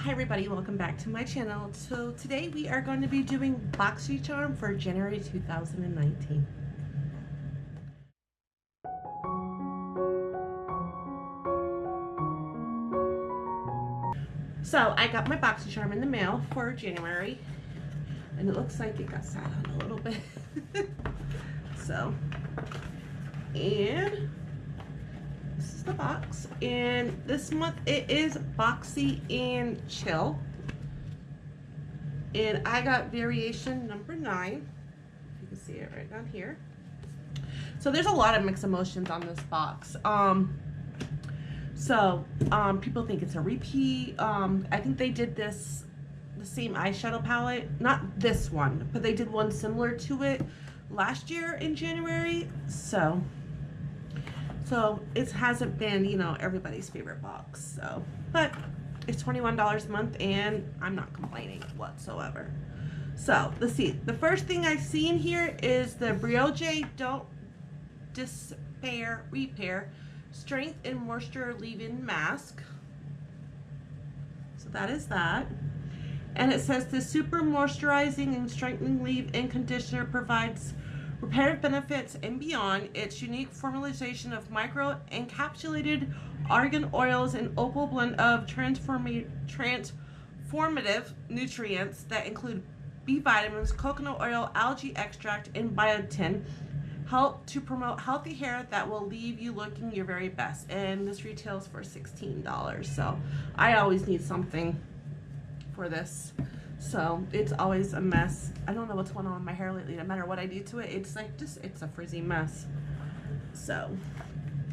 Hi everybody, welcome back to my channel. So today we are going to be doing Boxy Charm for January 2019. So I got my Boxy Charm in the mail for January, and it looks like it got sat on a little bit. So, and this is the box, and this month it is Boxy and Chill, and I got variation number 9, if you can see it right down here. So there's a lot of mixed emotions on this box. People think it's a repeat. I think they did the same eyeshadow palette, not this one, but they did one similar to it last year in January. So it hasn't been, you know, everybody's favorite box. So, but it's $21 a month, and I'm not complaining whatsoever. So let's see. The first thing I see in here is the Brioche Don't Despair Repair Strength and Moisture Leave-In Mask. So that is that. And it says the super moisturizing and strengthening leave-in conditioner provides reparative benefits and beyond. Its unique formulation of micro encapsulated argan oils and opal blend of transformative nutrients that include B vitamins, coconut oil, algae extract, and biotin help to promote healthy hair that will leave you looking your very best. And this retails for $16. So I always need something for this. So it's always a mess. I don't know what's going on with my hair lately. No matter what I do to it, it's like it's a frizzy mess. So,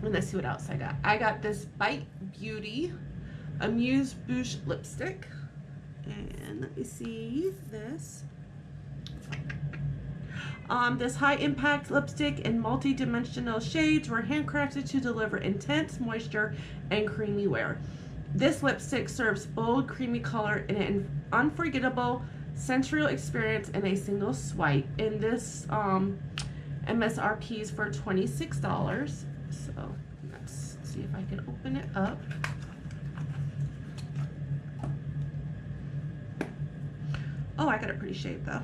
and let's see what else I got. I got this Bite Beauty Amuse Bouche lipstick. And let me see this. This high impact lipstick in multi-dimensional shades were handcrafted to deliver intense moisture and creamy wear. This lipstick serves bold, creamy color in an unforgettable sensorial experience in a single swipe. And this MSRP is for $26. So let's see if I can open it up. Oh, I got a pretty shade though.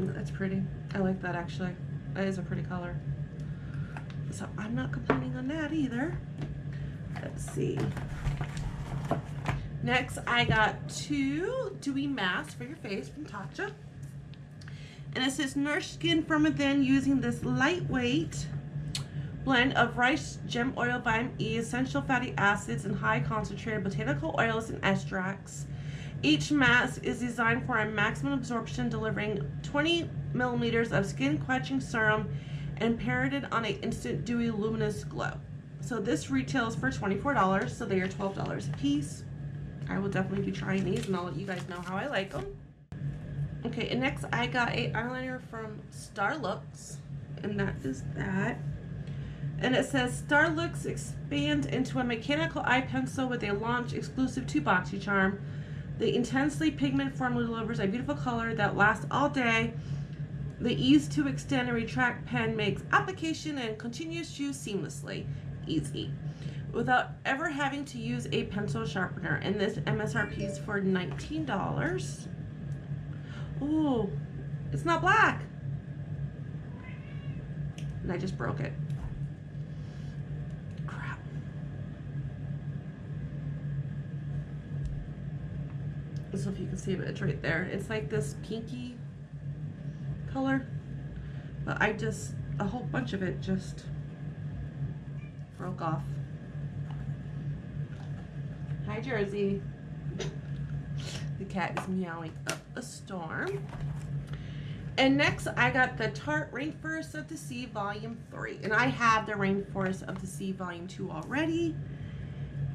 That's pretty. I like that actually. That is a pretty color. So I'm not complaining on that either. Let's see. Next, I got 2 dewy masks for your face from Tarte. And it says nourish skin from within using this lightweight blend of rice gem oil, vitamin E, essential fatty acids, and high concentrated botanical oils and extracts. Each mask is designed for a maximum absorption, delivering 20 milliliters of skin quenching serum and paraded on an instant dewy luminous glow. So this retails for $24, so they are $12 a piece. I will definitely be trying these, and I'll let you guys know how I like them. Okay, and next I got a eyeliner from Starlooks, and that is that. And it says Starlooks expands into a mechanical eye pencil with a launch exclusive to Boxy Charm. The intensely pigment formula delivers a beautiful color that lasts all day. The ease to extend and retract pen makes application and continuous use seamlessly easy without ever having to use a pencil sharpener. And this MSRP is for $19. Ooh, it's not black. And I just broke it. Crap. So if you can see it, it's right there. It's like this pinky color, but a whole bunch of it just broke off. Hi, Jersey. The cat is meowing up a storm. And next I got the Tarte Rainforest of the Sea Volume 3, and I have the Rainforest of the Sea Volume 2 already.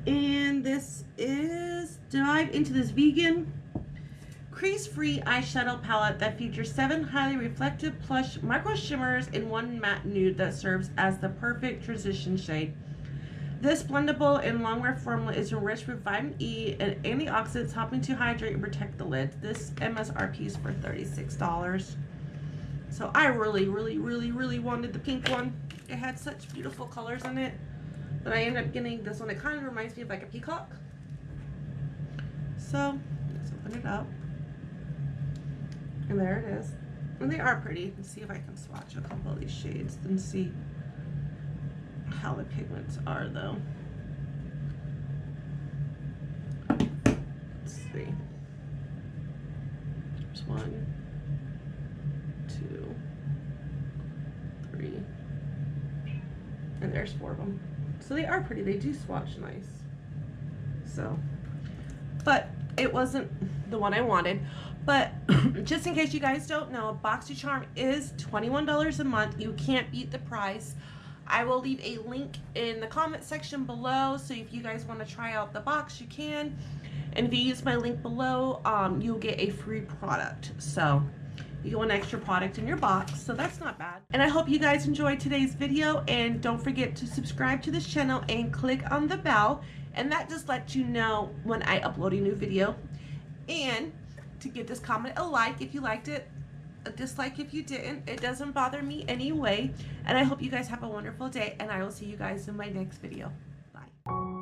And this is dive into this vegan crease-free eyeshadow palette that features 7 highly reflective plush micro shimmers and 1 matte nude that serves as the perfect transition shade. This blendable and long-wear formula is enriched with vitamin E and antioxidants, helping to hydrate and protect the lid. This MSRP is for $36. So I really wanted the pink one. It had such beautiful colors in it. But I ended up getting this one. It kind of reminds me of like a peacock. So let's open it up. And there it is. And they are pretty. Let's see if I can swatch a couple of these shades and see how the pigments are though. Let's see. There's 1, 2, 3, and there's 4 of them. So they are pretty. They do swatch nice. So, but it wasn't the one I wanted. But just in case you guys don't know, Boxy Charm is $21 a month. You can't beat the price. I will leave a link in the comment section below, so if you guys want to try out the box, you can. And if you use my link below, you'll get a free product. So you get one extra product in your box, so that's not bad. And I hope you guys enjoyed today's video, and don't forget to subscribe to this channel and click on the bell, and that just lets you know when I upload a new video. And to give this comment a like if you liked it, a dislike if you didn't. It doesn't bother me anyway. And I hope you guys have a wonderful day, and I will see you guys in my next video. Bye.